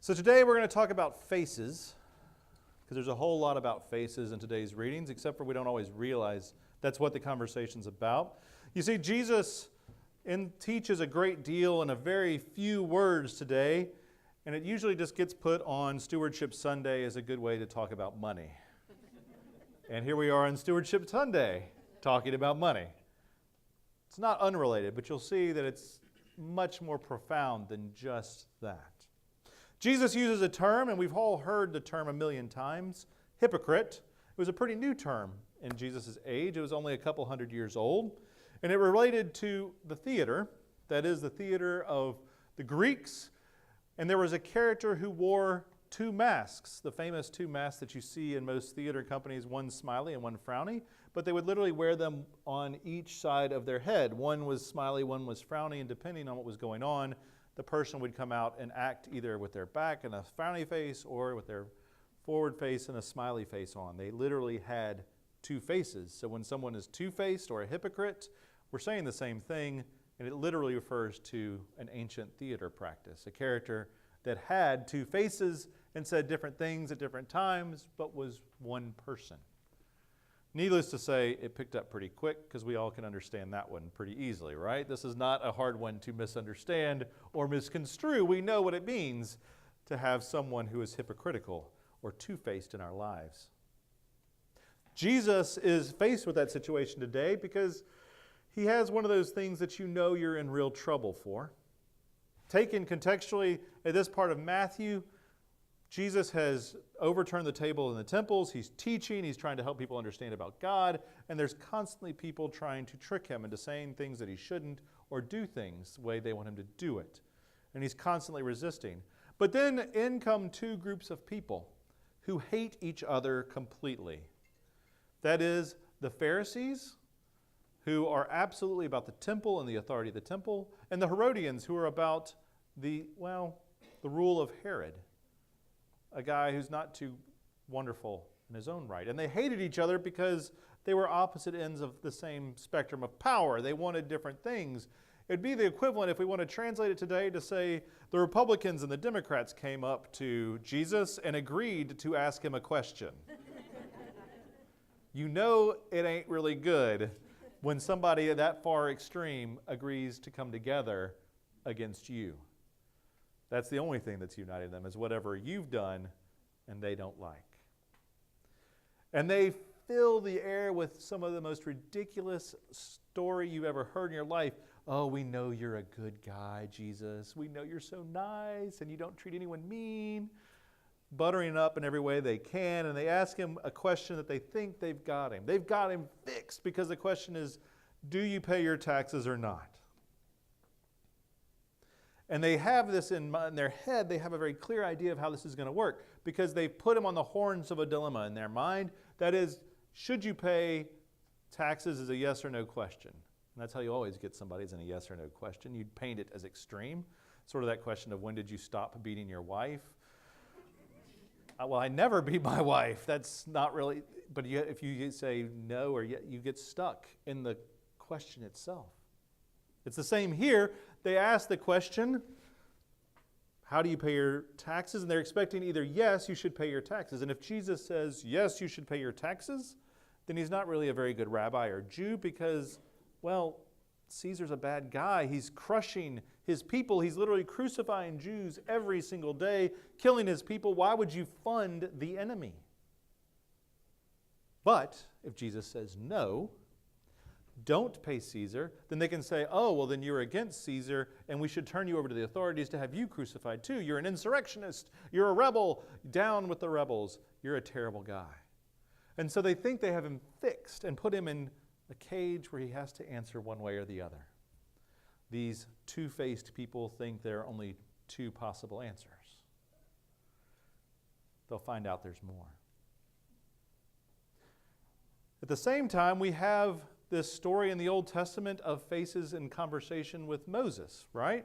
So today we're going to talk about faces, because there's a whole lot about faces in today's readings, except for we don't always realize that's what the conversation's about. You see, Jesus teaches a great deal in a very few words today, and it usually just gets put on Stewardship Sunday as a good way to talk about money. And here we are on Stewardship Sunday talking about money. It's not unrelated, but you'll see that it's much more profound than just that. Jesus uses a term, and we've all heard the term a million times, hypocrite. It was a pretty new term in Jesus' age. It was only a couple hundred years old, and it related to the theater, that is the theater of the Greeks, and there was a character who wore two masks, the famous two masks that you see in most theater companies, one smiley and one frowny, but they would literally wear them on each side of their head. One was smiley, one was frowny, and depending on what was going on, the person would come out and act either with their back and a frowny face or with their forward face and a smiley face on. They literally had two faces. So when someone is two-faced or a hypocrite, we're saying the same thing, and it literally refers to an ancient theater practice, a character that had two faces and said different things at different times, but was one person. Needless to say, it picked up pretty quick because we all can understand that one pretty easily, right? This is not a hard one to misunderstand or misconstrue. We know what it means to have someone who is hypocritical or two-faced in our lives. Jesus is faced with that situation today because he has one of those things that you know you're in real trouble for. Taken contextually at this part of Matthew, Jesus has overturned the table in the temples. He's teaching. He's trying to help people understand about God. And there's constantly people trying to trick him into saying things that he shouldn't or do things the way they want him to do it. And he's constantly resisting. But then in come two groups of people who hate each other completely. That is the Pharisees, who are absolutely about the temple and the authority of the temple, and the Herodians, who are about the rule of Herod, a guy who's not too wonderful in his own right. And they hated each other because they were opposite ends of the same spectrum of power. They wanted different things. It'd be the equivalent, if we want to translate it today, to say the Republicans and the Democrats came up to Jesus and agreed to ask him a question. You know it ain't really good when somebody at that far extreme agrees to come together against you. That's the only thing that's united them, is whatever you've done and they don't like. And they fill the air with some of the most ridiculous story you've ever heard in your life. Oh, we know you're a good guy, Jesus. We know you're so nice and you don't treat anyone mean. Buttering up in every way they can, and they ask him a question that they think they've got him. They've got him fixed because the question is, do you pay your taxes or not? And they have this in their head. They have a very clear idea of how this is going to work because they've put him on the horns of a dilemma in their mind. That is, should you pay taxes is a yes or no question. And that's how you always get somebody, is in a yes or no question. You'd paint it as extreme, sort of that question of when did you stop beating your wife? Well, I never beat my wife. That's not really, but if you say no or you get stuck in the question itself. It's the same here. They ask the question, how do you pay your taxes? And they're expecting either yes, you should pay your taxes. And if Jesus says yes, you should pay your taxes, then he's not really a very good rabbi or Jew because, well, Caesar's a bad guy. He's crushing his people. He's literally crucifying Jews every single day, killing his people. Why would you fund the enemy? But if Jesus says no, don't pay Caesar, then they can say, oh, well, then you're against Caesar, and we should turn you over to the authorities to have you crucified too. You're an insurrectionist. You're a rebel. Down with the rebels. You're a terrible guy. And so they think they have him fixed and put him in a cage where he has to answer one way or the other. These two-faced people think there are only two possible answers. They'll find out there's more. At the same time, we have this story in the Old Testament of faces in conversation with Moses, right?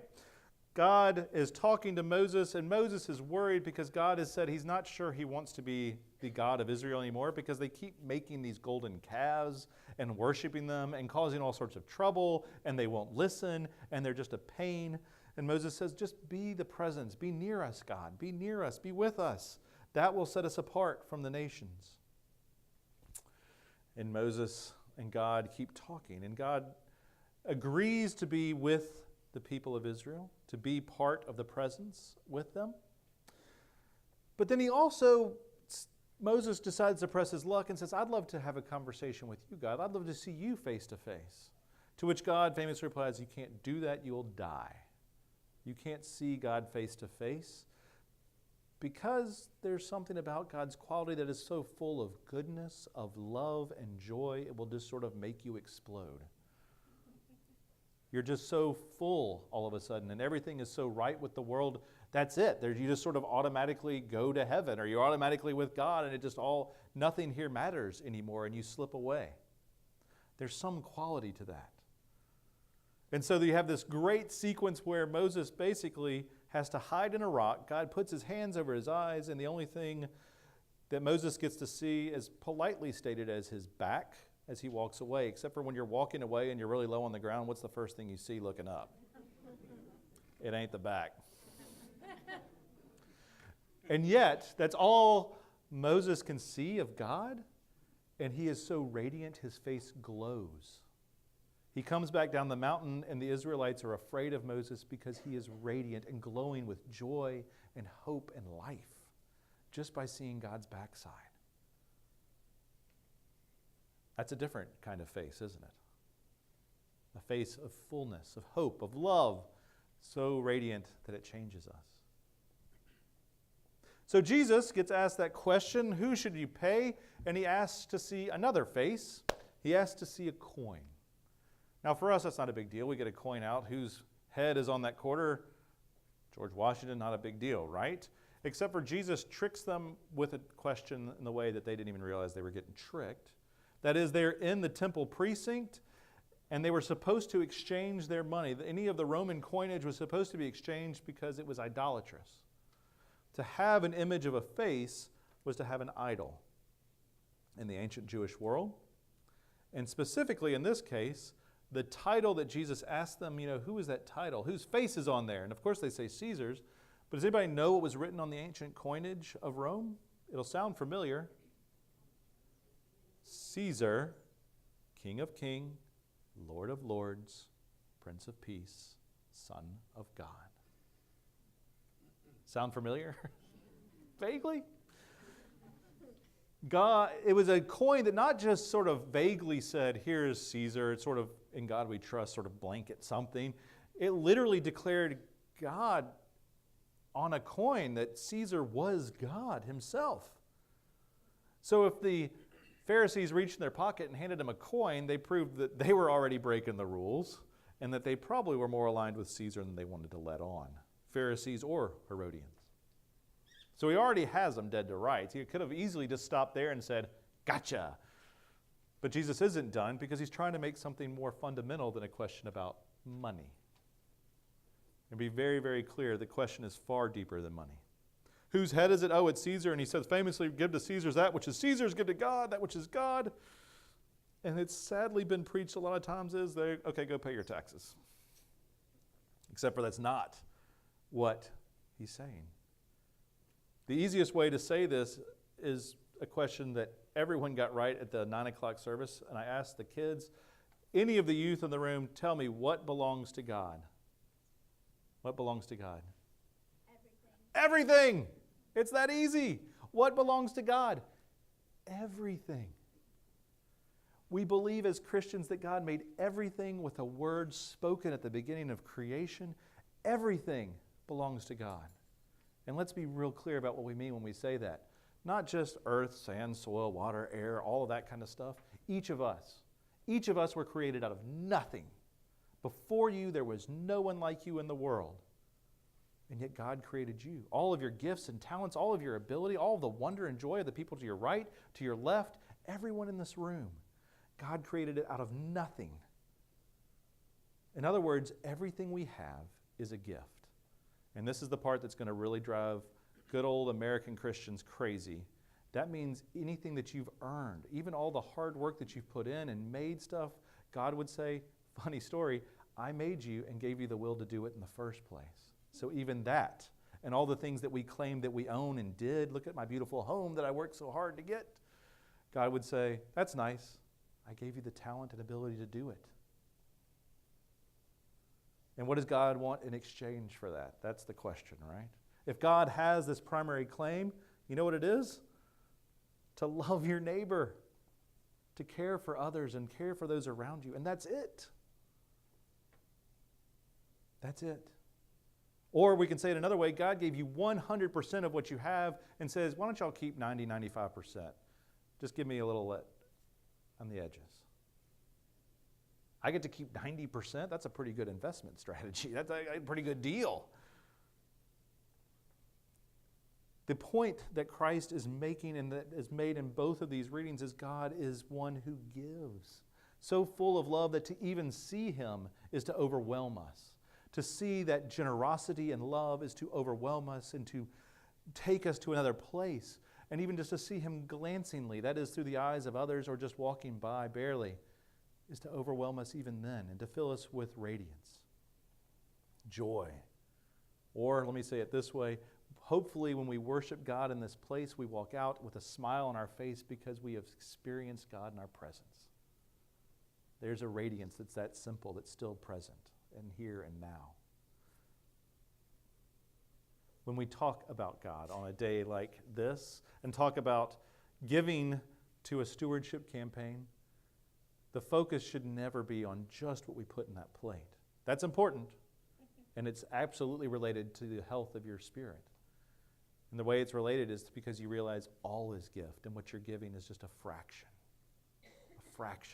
God is talking to Moses, and Moses is worried because God has said he's not sure he wants to be the God of Israel anymore because they keep making these golden calves and worshiping them and causing all sorts of trouble, and they won't listen, and they're just a pain. And Moses says, just be the presence. Be near us, God. Be near us. Be with us. That will set us apart from the nations. And Moses and God keep talking. And God agrees to be with the people of Israel, to be part of the presence with them. But then Moses decides to press his luck and says, I'd love to have a conversation with you, God. I'd love to see you face to face. To which God famously replies, you can't do that, you'll die. You can't see God face to face because there's something about God's quality that is so full of goodness, of love and joy, it will just sort of make you explode. You're just so full all of a sudden, and everything is so right with the world. That's it. You just sort of automatically go to heaven, or you're automatically with God, and nothing here matters anymore, and you slip away. There's some quality to that. And so you have this great sequence where Moses basically has to hide in a rock. God puts his hands over his eyes, and the only thing that Moses gets to see is politely stated as his back as he walks away, except for when you're walking away and you're really low on the ground, what's the first thing you see looking up? It ain't the back. And yet, that's all Moses can see of God, and he is so radiant, his face glows. He comes back down the mountain, and the Israelites are afraid of Moses because he is radiant and glowing with joy and hope and life just by seeing God's backside. That's a different kind of face, isn't it? A face of fullness, of hope, of love, so radiant that it changes us. So Jesus gets asked that question, who should you pay? And he asks to see another face. He asks to see a coin. Now for us, that's not a big deal. We get a coin out. Whose head is on that quarter? George Washington, not a big deal, right? Except for Jesus tricks them with a question in the way that they didn't even realize they were getting tricked. That is, they're in the temple precinct, and they were supposed to exchange their money. Any of the Roman coinage was supposed to be exchanged because it was idolatrous. To have an image of a face was to have an idol in the ancient Jewish world. And specifically in this case, the title that Jesus asked them, who is that title? Whose face is on there? And of course they say Caesar's, but does anybody know what was written on the ancient coinage of Rome? It'll sound familiar. Ceasar, King of Kings, Lord of Lords, Prince of Peace, Son of God. Sound familiar? Vaguely? God, it was a coin that not just sort of vaguely said, here's Caesar, it's sort of, in God we trust, sort of blanket something. It literally declared God on a coin, that Caesar was God himself. So if the Pharisees reached in their pocket and handed him a coin, they proved that they were already breaking the rules and that they probably were more aligned with Caesar than they wanted to let on, Pharisees or Herodians. So he already has them dead to rights. He could have easily just stopped there and said, gotcha. But Jesus isn't done because he's trying to make something more fundamental than a question about money. And be very, very clear, the question is far deeper than money. Whose head is it? Oh, it's Caesar. And he says famously, give to Caesar that which is Caesar's, give to God that which is God. And it's sadly been preached a lot of times is, okay, go pay your taxes. Except for that's not what he's saying. The easiest way to say this is a question that everyone got right at the 9 o'clock service. And I asked the kids, any of the youth in the room, tell me what belongs to God? What belongs to God? Everything. Everything. It's that easy. What belongs to God? Everything. We believe as Christians that God made everything with a word spoken at the beginning of creation. Everything belongs to God. And let's be real clear about what we mean when we say that. Not just earth, sand, soil, water, air, all of that kind of stuff. Each of us were created out of nothing. Before you, there was no one like you in the world. And yet God created you. All of your gifts and talents, all of your ability, all of the wonder and joy of the people to your right, to your left, everyone in this room. God created it out of nothing. In other words, everything we have is a gift. And this is the part that's going to really drive good old American Christians crazy. That means anything that you've earned, even all the hard work that you've put in and made stuff, God would say, funny story, I made you and gave you the will to do it in the first place. So even that, and all the things that we claim that we own and did, look at my beautiful home that I worked so hard to get. God would say, that's nice. I gave you the talent and ability to do it. And what does God want in exchange for that? That's the question, right? If God has this primary claim, you know what it is? To love your neighbor, to care for others and care for those around you. And that's it. That's it. Or we can say it another way, God gave you 100% of what you have and says, why don't y'all keep 90, 95%? Just give me a little let on the edges. I get to keep 90%. That's a pretty good investment strategy. That's a pretty good deal. The point that Christ is making and that is made in both of these readings is God is one who gives. So full of love that to even see him is to overwhelm us. To see that generosity and love is to overwhelm us and to take us to another place. And even just to see him glancingly, that is through the eyes of others or just walking by barely, is to overwhelm us even then and to fill us with radiance, joy. Or let me say it this way, hopefully when we worship God in this place, we walk out with a smile on our face because we have experienced God in our presence. There's a radiance that's that simple, that's still present and here and now. When we talk about God on a day like this and talk about giving to a stewardship campaign, the focus should never be on just what we put in that plate. That's important, and it's absolutely related to the health of your spirit. And the way it's related is because you realize all is gift, and what you're giving is just a fraction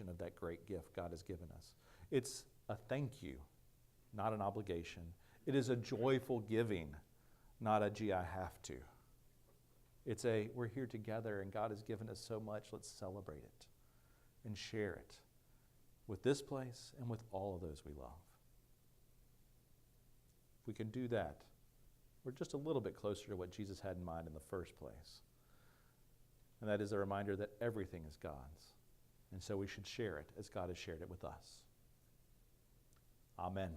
of that great gift God has given us. It's a thank you, not an obligation. It is a joyful giving, not a gee, I have to. It's a we're here together and God has given us so much, let's celebrate it and share it with this place and with all of those we love. If we can do that, we're just a little bit closer to what Jesus had in mind in the first place. And that is a reminder that everything is God's. And so we should share it as God has shared it with us. Amen.